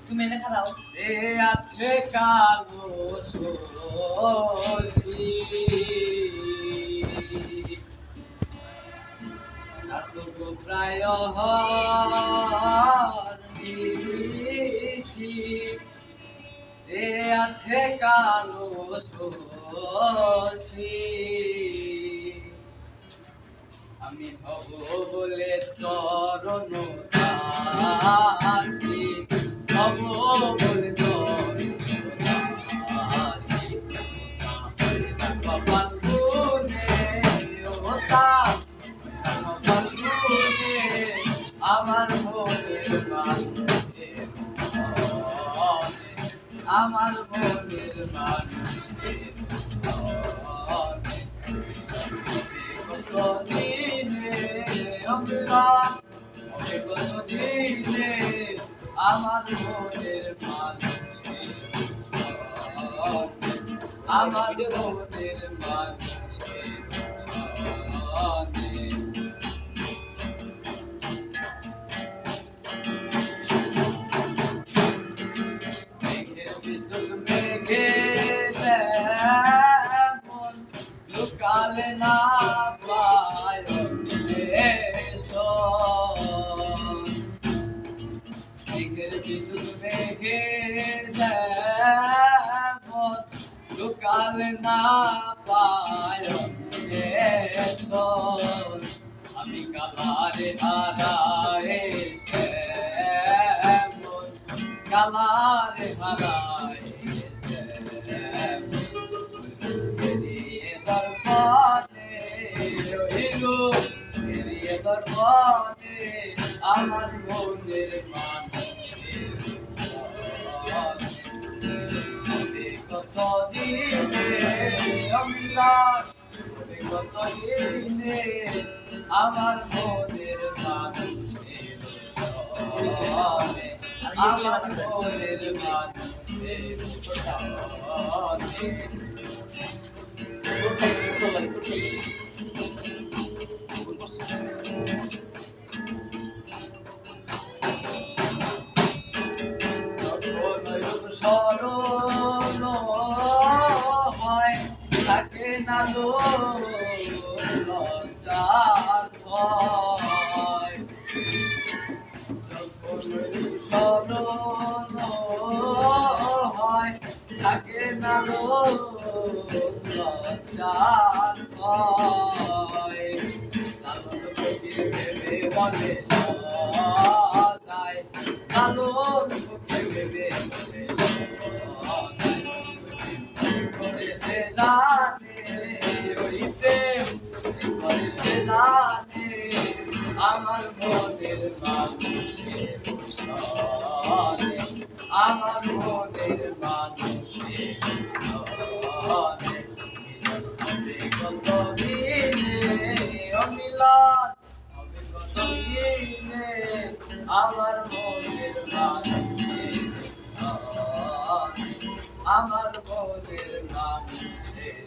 তুমি এনে খারাও যে আছে কালো শশী চাতক প্রায় নিশি যে আছে কালো শশী আমি হব বলে চরণ দাসী হব বলে চরণ দাসী কপাল গুনে ওতা কপাল গুনে আমার মনের মানুষের আমার মনের মানুষের কতদিনে কতদিনে আমার মনের মানুষের আমার মনের মানুষের মেঘের বিদ্যুৎ মেঘে লুকালে না পায় মেঘের বিদ্যুৎ মেঘে লুকালে না পায় আমি কালারে হারায় কালারে হারায় দরবারে রইলো ফিরিয়ে দরবারে আমার মনের মানুষের কতদিনে অমিলার কতদিনে আমার মনের মানুষের আমার মনের মানুষের স্মরণ হয় থাকে না লজ্জার ভয় স্মরণ হয় থাকে না লজ্জার ভয় লালন ফকির ভেবে বলে সদায় লালন ফকির ভেবে বলে সে জানে ওই প্রেম করে সে জানে আমার মনের মানুষের আমার মনের মানুষের কতদিনে অমিলার হবে কতদিনে আমার মনের মানুষের আমার মনের মানুষের